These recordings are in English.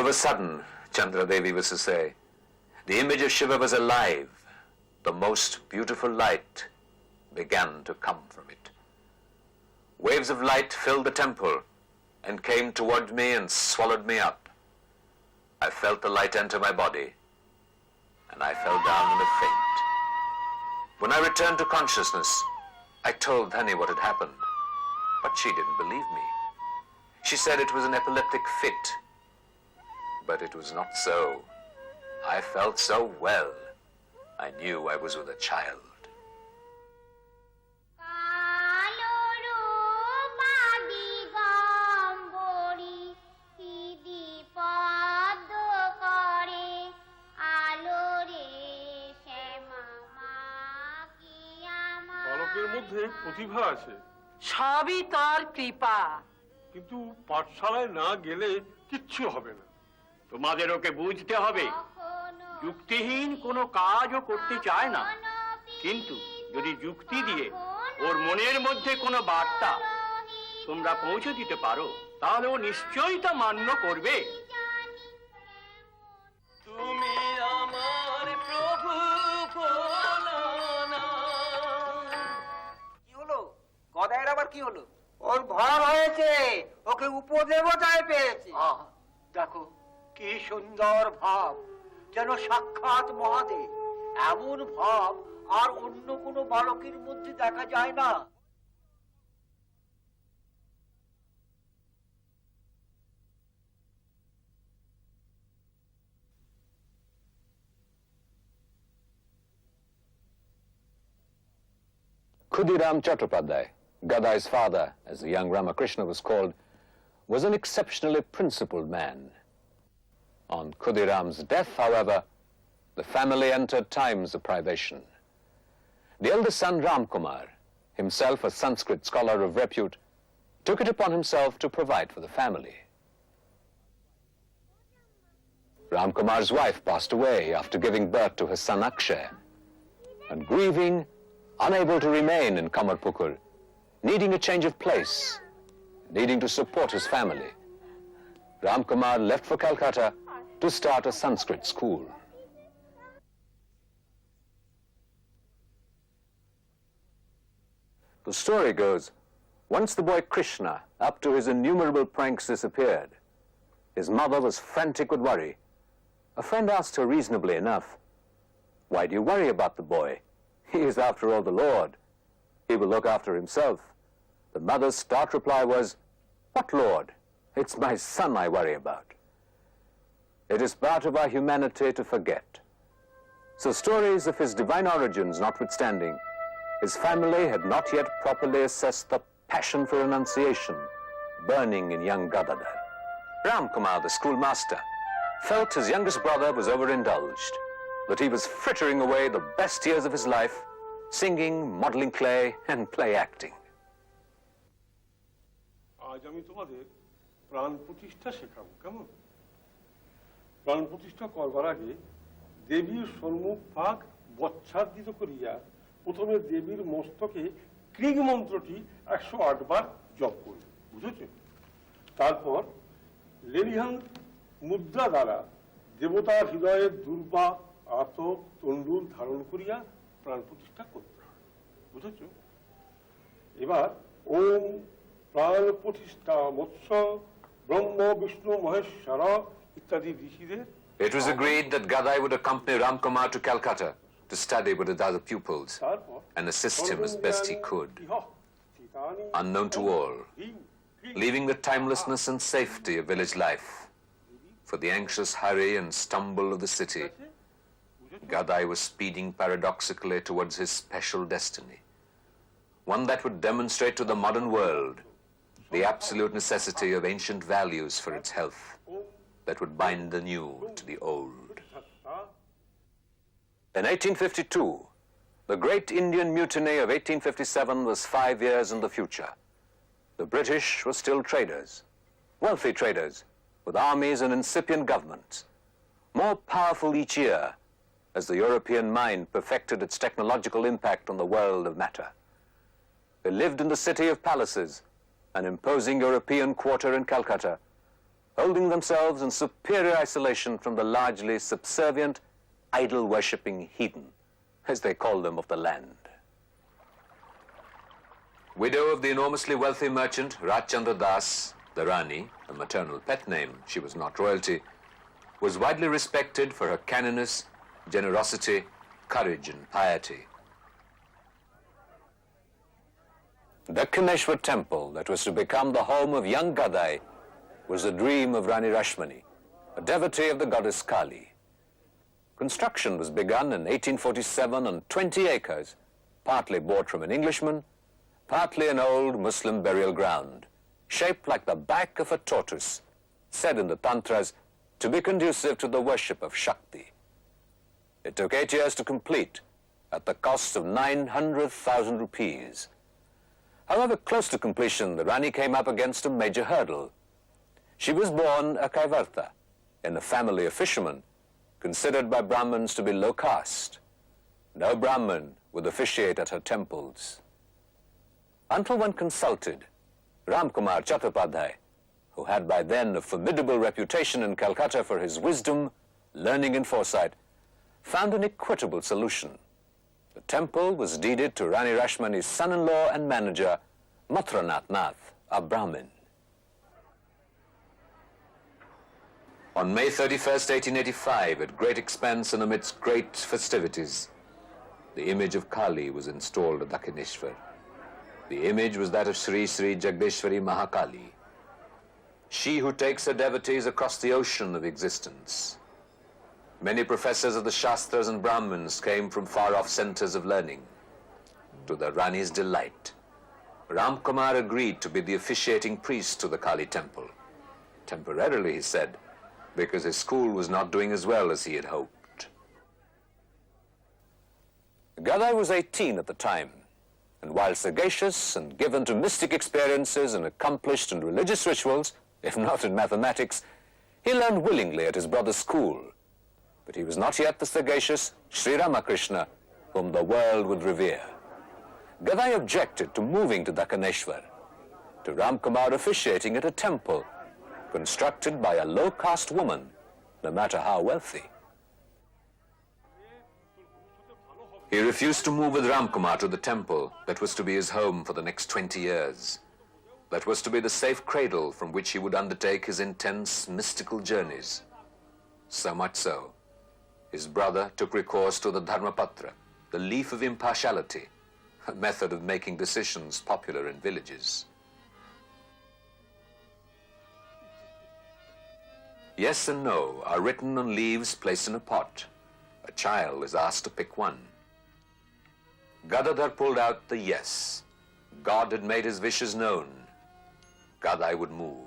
a sudden, Chandra Devi was to say, the image of Shiva was alive. The most beautiful light began to come from it. Waves of light filled the temple and came toward me and swallowed me up. I felt the light enter my body, and I fell down in a faint. When I returned to consciousness, I told Dhani what had happened, but she didn't believe me. She said it was an epileptic fit, but it was not so. I felt so well. I knew I was with a child. প্রতিভা আছে, সবই তার কৃপা। কিন্তু পাঠশালায় না গেলে কিচ্ছু হবে না। তোমাদের ওকে বুঝতে হবে, যুক্তিহীন কোনো কাজও করতে চায় না, কিন্তু যদি যুক্তি দিয়ে ওর মনের মধ্যে কোনো বার্তা তোমরা পৌঁছে দিতে পারো, তাহলে ও নিশ্চয়ই তা মান্য করবে। তুমি আমার প্রভু গদায়ের আবার কি হলো? ওর ভর হয়েছে, ওকে উপদেবতায় পেয়েছে। দেখো কি সুন্দর ভাব, যেন সাক্ষাৎ মহাদেব। এমন ভাব আর অন্য কোনো বালকের মধ্যে দেখা যায় না। Khudiram Chattopadhyay, Gadai's father, as the young Ramakrishna was called, was an exceptionally principled man. On Khudiram's death, however, the family entered times of privation. The eldest son, Ramkumar, himself a Sanskrit scholar of repute, took it upon himself to provide for the family. Ramkumar's wife passed away after giving birth to his son Akshay, and grieving, unable to remain in Kamarpukur, needing a change of place, needing to support his family, Ramkumar left for Calcutta to start a Sanskrit school. The story goes, once the boy Krishna, up to his innumerable pranks, disappeared. His mother was frantic with worry. A friend asked her reasonably enough, "Why do you worry about the boy? He is, after all, the Lord. He will look after himself." The mother's stark reply was, "What Lord? It's my son I worry about." It is part of our humanity to forget. So stories of his divine origins notwithstanding, his family had not yet properly assessed the passion for renunciation burning in young Gadadhar. Ramkumar, the schoolmaster, felt his youngest brother was overindulged, that he was frittering away the best years of his life, singing, modeling clay, and play acting. আজ আমি তোমাদের প্রাণ প্রতিষ্ঠা শেখাবো, কেমন? প্রাণ প্রতিষ্ঠা করবার আগে দেবীর সম্মুখ ভাগ বচ্ছাদিত করিয়া প্রথমে দেবীর মস্তকে ক্রিগ মন্ত্রটি 108 বার জপ করবে, বুঝেছ? তারপর লেলিহান মুদ্রা দ্বারা দেবতার হৃদয়ে দুর্বা আতক তণ্ডুল ধারণ করিয়া প্রাণ প্রতিষ্ঠা করতে হয়, বুঝেছ? এবার ওম প্রাণ প্রতিষ্ঠা মৎস্য ব্রহ্ম বিষ্ণু মহেশ্বর ইত্যাদি ঋষিদের। It was agreed that Gadai would accompany Ramkumar to Calcutta to study with his other pupils and assist him as best he could, unknown to all, leaving the timelessness and safety of village life for the anxious hurry and stumble of the city. Gadai was speeding paradoxically towards his special destiny, one that would demonstrate to the modern world the absolute necessity of ancient values for its health, that would bind the new to the old. In 1852, the Great Indian Mutiny of 1857 was 5 years in the future. The British were still traders, wealthy traders, with armies and incipient governments, more powerful each year as the European mind perfected its technological impact on the world of matter. They lived in the city of palaces, an imposing European quarter in Calcutta, holding themselves in superior isolation from the largely subservient, idol-worshipping heathen, as they called them, of the land. Widow of the enormously wealthy merchant Rajchandra Das, the Rani, a maternal pet name, she was not royalty, was widely respected for her canniness, generosity, courage, and piety. The Dakshineshwar temple that was to become the home of young Gadai was the dream of Rani Rashmani, a devotee of the goddess Kali. Construction was begun in 1847 on 20 acres, partly bought from an Englishman, partly an old Muslim burial ground, shaped like the back of a tortoise, said in the Tantras to be conducive to the worship of Shakti. It took 8 years to complete, at the cost of 900,000 rupees. However, close to completion, the Rani came up against a major hurdle. She was born a Kaivarta, in a family of fishermen, considered by Brahmins to be low caste. No Brahmin would officiate at her temples. Until one consulted Ramkumar Chattopadhyay, who had by then a formidable reputation in Calcutta for his wisdom, learning, and foresight, found an equitable solution. The temple was deeded to Rani Rashmani's son-in-law and manager, Mathranath Nath, a Brahmin. On May 31st, 1885, at great expense and amidst great festivities, the image of Kali was installed at Dakshineshwar. The image was that of Sri Sri Jagdeshwari Mahakali, she who takes her devotees across the ocean of existence. Many professors of the Shastras and Brahmins came from far-off centers of learning. To the Rani's delight, Ramkumar agreed to be the officiating priest to the Kali temple. Temporarily, he said, because his school was not doing as well as he had hoped. Gadai was 18 at the time, and while sagacious and given to mystic experiences and accomplished in religious rituals, if not in mathematics, he learned willingly at his brother's school. But he was not yet the sagacious Sri Ramakrishna whom the world would revere. Gadai objected to moving to Dakshineshwar, to Ramkumar officiating at a temple constructed by a low-caste woman, no matter how wealthy. He refused to move with Ramkumar to the temple that was to be his home for the next 20 years. That was to be the safe cradle from which he would undertake his intense mystical journeys. So much so, his brother took recourse to the Dharmapatra, the leaf of impartiality, a method of making decisions popular in villages. Yes and no are written on leaves placed in a pot. A child is asked to pick one. Gadadhar pulled out the yes. God had made his wishes known. Gadai would move.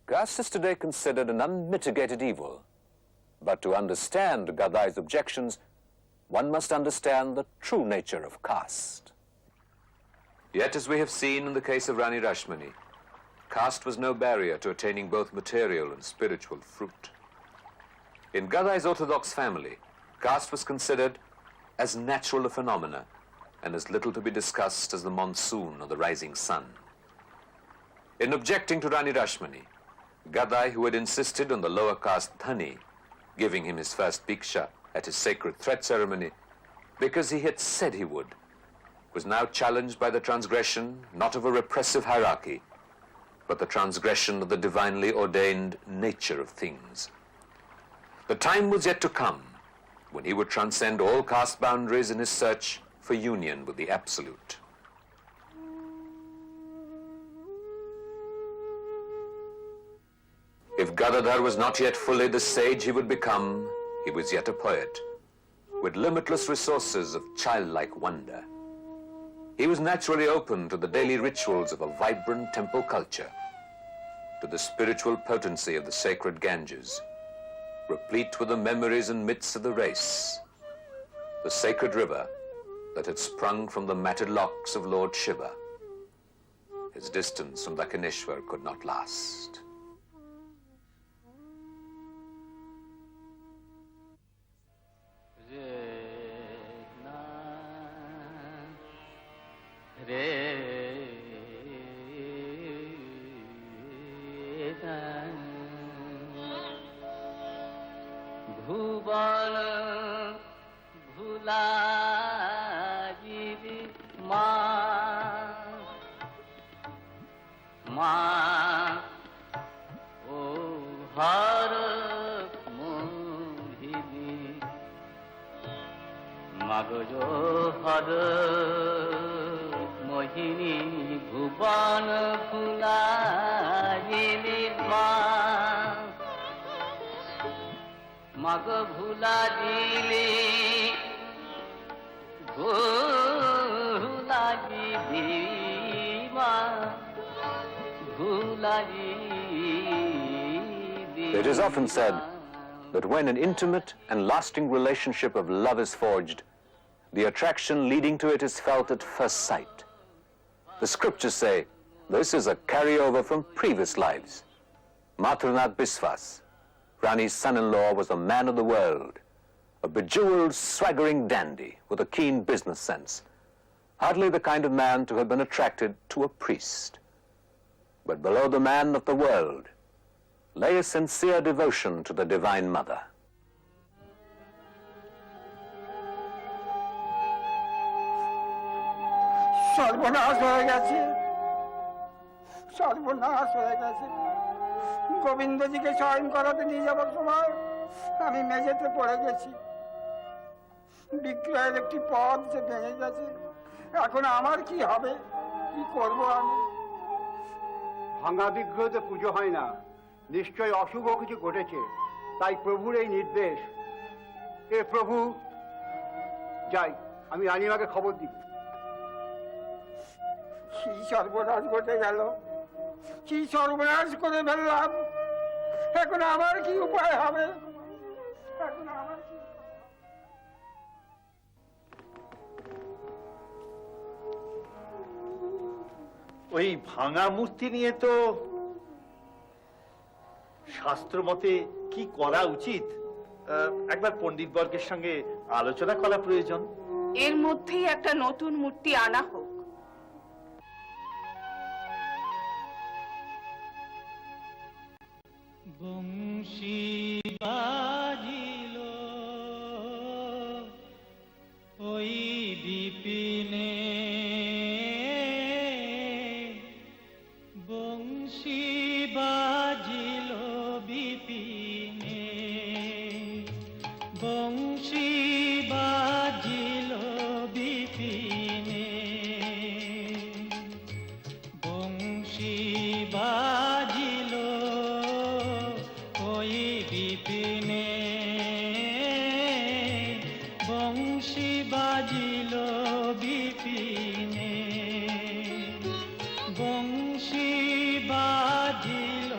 Caste is today considered an unmitigated evil. But to understand Gadai's objections, one must understand the true nature of caste. Yet, as we have seen in the case of Rani Rashmani, caste was no barrier to attaining both material and spiritual fruit. In Gadai's orthodox family, caste was considered as natural a phenomena and as little to be discussed as the monsoon or the rising sun. In objecting to Rani Rashmani, Gadai, who had insisted on the lower caste Dhani giving him his first Bhiksha at his sacred thread ceremony, because he had said he would, was now challenged by the transgression not of a repressive hierarchy, but the transgression of the divinely ordained nature of things. The time was yet to come when he would transcend all caste boundaries in his search for union with the Absolute. If Gadadhar was not yet fully the sage he would become, he was yet a poet, with limitless resources of childlike wonder. He was naturally open to the daily rituals of a vibrant temple culture, to the spiritual potency of the sacred Ganges, replete with the memories and myths of the race, the sacred river that had sprung from the matted locks of Lord Shiva. His distance from Dakshineshwar could not last. ভুবন ভুলাইবি মা মা ও হর মোহিনী মাগজ হর মোহিনী ভুবন ভুলাইবি মা মাগ ভুলা দিলে ভুলা দিবি মা ভুলা দিবি। It is often said that when an intimate and lasting relationship of love is forged, the attraction leading to it is felt at first sight. The scriptures say this is a carryover from previous lives. Mathrinath Biswas, Rani's son-in-law, was a man of the world, a bejeweled, swaggering dandy with a keen business sense, hardly the kind of man to have been attracted to a priest. But below the man of the world lay a sincere devotion to the Divine Mother. সর্বনাশ হয়ে গেছে, সর্বনাশ হয়ে গেছে। গোবিন্দজিকে শয়ন করাতে নিয়ে যাবার সময় আমি মেঝেতে পড়ে গেছি। বিক্রয়ের একটি পদ যে ভেঙে গেছে। এখন আমার কি হবে, কি করব আমি? ভাঙা বিগ্রহতে পুজো হয় না, নিশ্চয় অশুভ কিছু ঘটেছে, তাই প্রভুর এই নির্দেশ। এ প্রভু, যাই আমি রানীমাকে খবর দিই। কি সর্বনাশ ঘটে গেল, কি সর্বনাশ করে ফেললাম। এখন আমার কি উপায় হবে, এখন আমার কি? ওই ভাঙা মূর্তি নিয়ে তো শাস্ত্র মতে কি করা উচিত একবার পণ্ডিত বর্গের সঙ্গে আলোচনা করা প্রয়োজন। এর মধ্যেই একটা নতুন মূর্তি আনা হোক। বংশী বাজিল ওই বিপিনে বংশী বাজিল বিপিনে বংশী বাজিল বিপিনে বংশী বাজিল ওই বিপিনে বংশী বাজিল বিপিনে বংশী বাজিল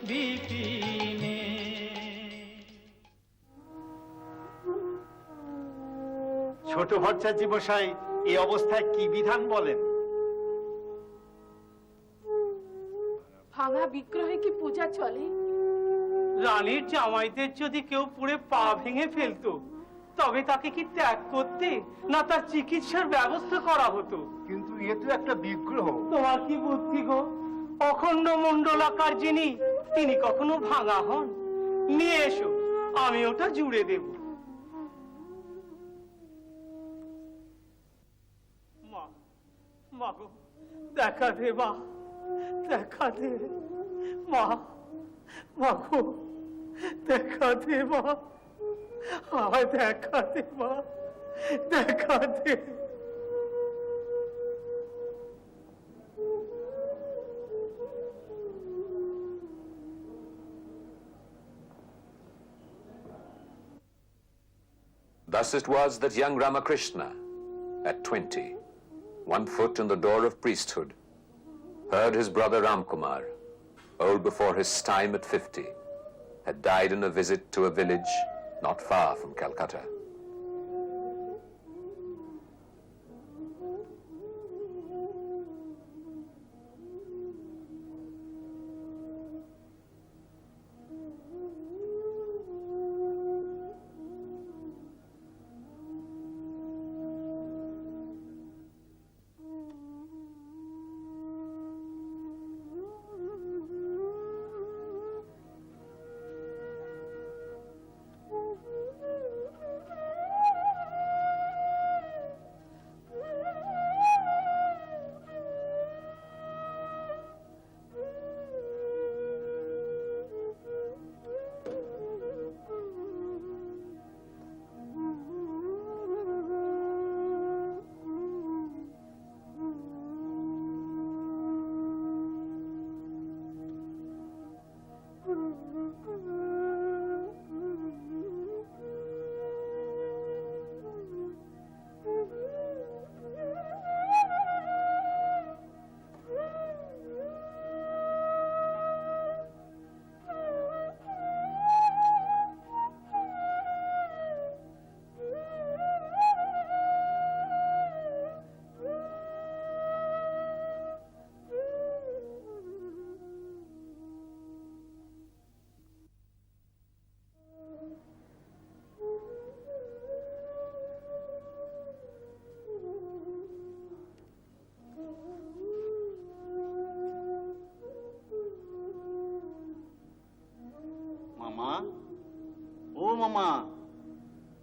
বিপিনে। ছোট ভট্টাচার্য মশাই এই অবস্থায় কি বিধান বলেন? ভাঙা বিগ্রহে কি পূজা চলে? রানীর জামাইদের যদি কেউ পুড়ে পা ভেঙে ফেলতো তবে তাকে কি ত্যাগ করতে না তার চিকিৎসার ব্যবস্থা করা হতো? কিন্তু এ তো একটা বিগ্রহ। তোমার কি বুদ্ধি গো? অখণ্ড মণ্ডলাকার যিনি, তিনি কখনো ভাঙা হন? নিয়ে এসো, আমি ওটা জুড়ে দেব। মা, মা গো, দেখা দে মা, দেখা দে মা, মা গো, দেখা দে মা, আমায় দেখা দে মা, দেখা দে। Thus it was that young Ramakrishna, at 20, 1 foot in the door of priesthood, heard his brother Ramkumar, old before his time at 50, had died in a visit to a village not far from Calcutta.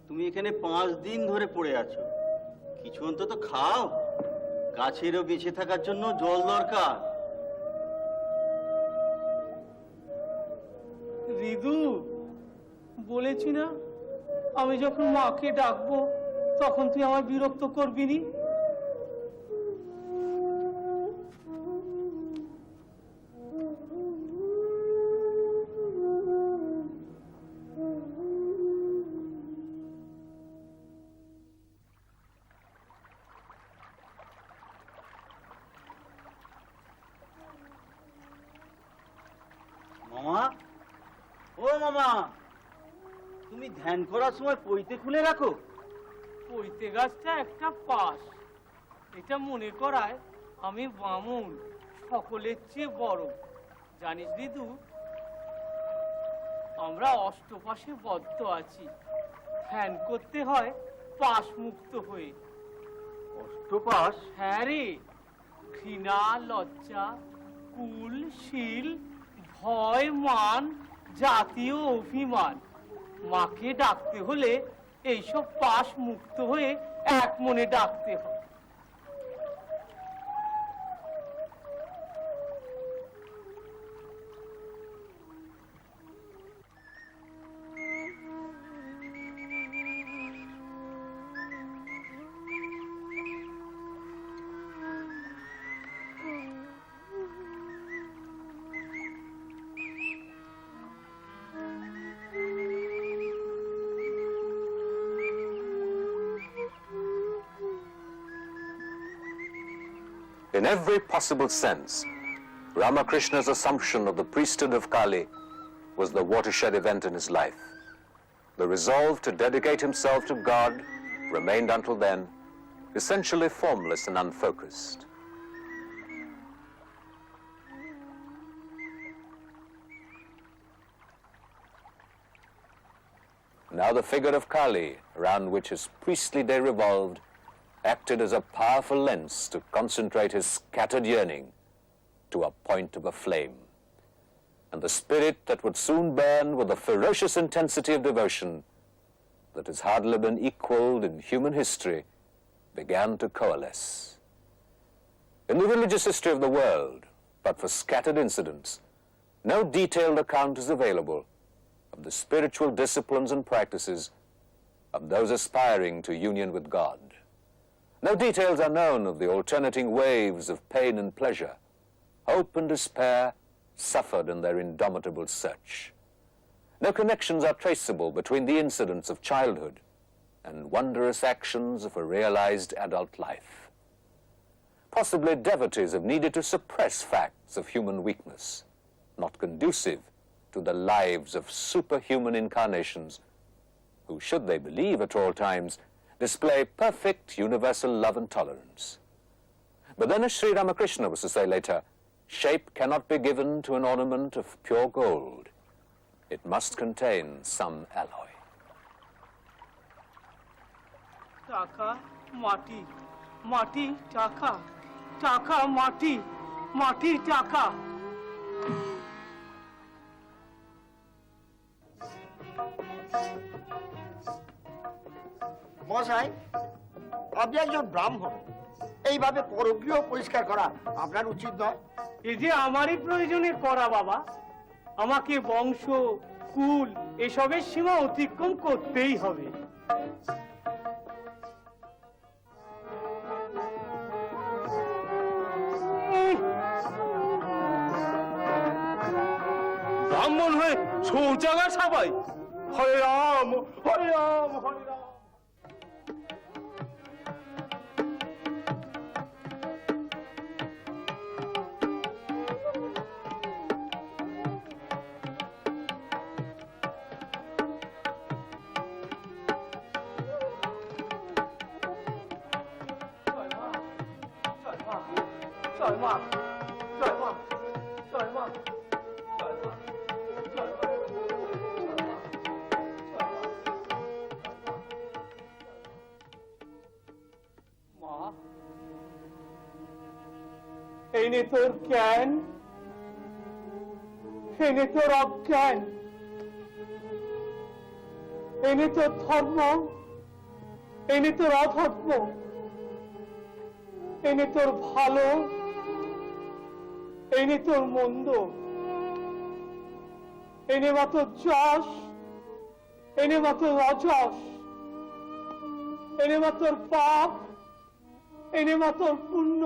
তুমি এখানে 5 দিন ধরে পড়ে আছো, কিছু অন্তত খাও। গাছেরও বেঁচে থাকার জন্য জল দরকার। রিদু, বলেছি না আমি যখন মাকে ডাকবো তখন তুই আমার বিরক্ত করবি নি। মামা, ও মামা, তুমি ধ্যান করার সময় পইতে খুলে রাখো? পৈতে গাছটা একটা পাশ, এটা মনে করায় আমি বামুন, সকলের চেয়ে বড়। জানিস দিদু, আমরা অষ্টপাশে বদ্ধ আছি, ধ্যান করতে হয় পাশ মুক্ত হয়ে। অষ্টপাশ? হ্যাঁ রে, ঘৃণা, লজ্জা, কুল, শীল, ভয়, মান, জাতীয় অভিমান। মাকে ডাকতে হলে এইসব পাশ মুক্ত হয়ে এক মনে ডাকতে হয়। In every possible sense, Ramakrishna's assumption of the priesthood of Kali was the watershed event in his life. The resolve to dedicate himself to God remained until then essentially formless and unfocused. Now the figure of Kali, around which his priestly day revolved, acted as a powerful lens to concentrate his scattered yearning to a point of a flame. And the spirit that would soon burn with a ferocious intensity of devotion that has hardly been equaled in human history began to coalesce. In the religious history of the world, but for scattered incidents, no detailed account is available of the spiritual disciplines and practices of those aspiring to union with God. No details are known of the alternating waves of pain and pleasure, hope and despair suffered in their indomitable search. No connections are traceable between the incidents of childhood and wondrous actions of a realized adult life. Possibly devotees have needed to suppress facts of human weakness, not conducive to the lives of superhuman incarnations, who, should they believe at all times, display perfect universal love and tolerance. But then, as Sri Ramakrishna was to say later, shape cannot be given to an ornament of pure gold. It must contain some alloy. টাকা, মাটি, মাটি, টাকা, টাকা, মাটি, মাটি, টাকা। মশাই, আপনি একজন ব্রাহ্মণ, এইভাবে পরগৃহ পরিষ্কার করা আপনার উচিত নয়। এই যে আমারই প্রয়োজনে করা বাবা, আমাকে বংশ, কুল এসবের সীমা অতিক্রম করতেই হবে। ব্রাহ্মণ হয়ে শৌচাগার সবাই, হরে রাম, হরে রাম, হরে রাম। জয় মা, জয় মা, জয় মা, জয় মা, জয় মা, মা, এই নে তোর জ্ঞান, এই নে তোর অজ্ঞান। এনে তোর ধর্ম, এনে তোর অধর্ম, এনে তোর ভালো, এনে তোর মন্দ, এনে বা তোর যশ, এনে বা তোর অযশ, এনে বা তোর পাপ, এনে বা তোর পুণ্য।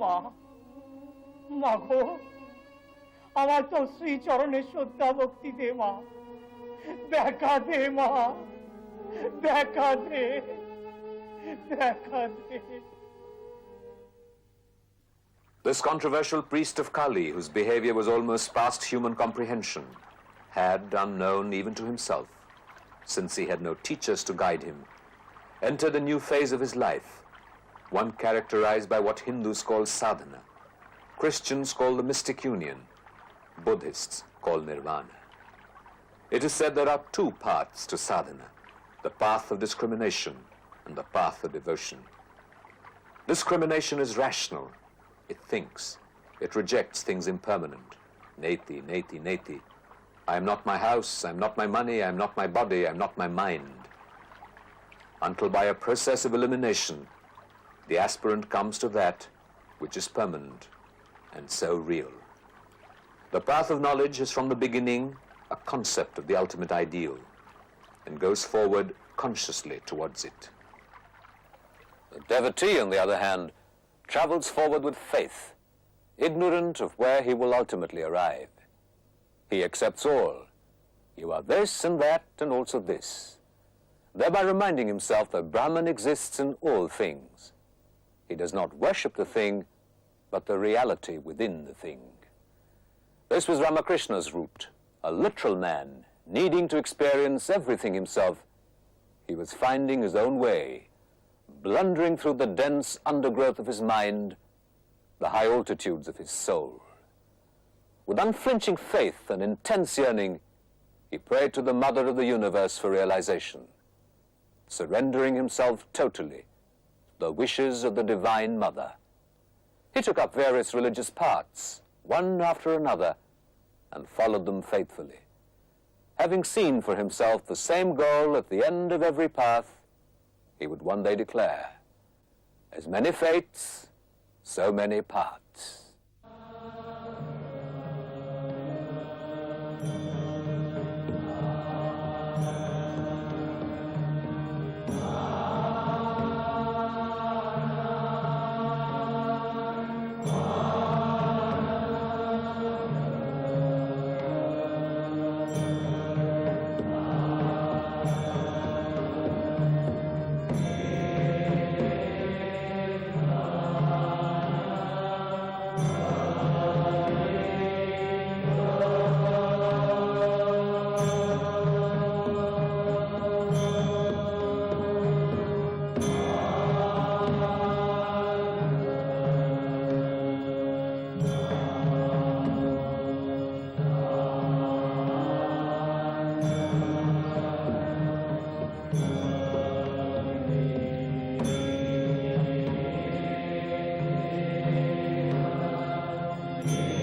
মা, মা গো, আমার তো শ্রীচরণের শ্রদ্ধা ভক্তি দে মা, দেখা দে মা, দেখা দে, দেখা দে। This controversial priest of Kali, whose behavior was almost past human comprehension, had, unknown even to himself, since he had no teachers to guide him, entered a new phase of his life, one characterized by what Hindus call sadhana, Christians call the mystic union, Buddhists call nirvana. It is said there are two paths to sadhana, the path of discrimination and the path of devotion. Discrimination is rational. It thinks. It rejects things impermanent. Neti, neti, neti. I am not my house, I am not my money, I am not my body, I am not my mind. Until by a process of elimination, the aspirant comes to that which is permanent and so real. The path of knowledge is from the beginning a concept of the ultimate ideal and goes forward consciously towards it. The devotee, on the other hand, travels forward with faith, ignorant of where he will ultimately arrive. He accepts all. You are this and that and also this, thereby reminding himself that Brahman exists in all things. He does not worship the thing, but the reality within the thing. This was Ramakrishna's route, a literal man, needing to experience everything himself. He was finding his own way, blundering through the dense undergrowth of his mind, the high altitudes of his soul. With unflinching faith and intense yearning, he prayed to the Mother of the universe for realization, surrendering himself totally to the wishes of the Divine Mother. He took up various religious paths, one after another, and followed them faithfully. Having seen for himself the same goal at the end of every path, he would one day declare, as many fates, so many paths. Yeah.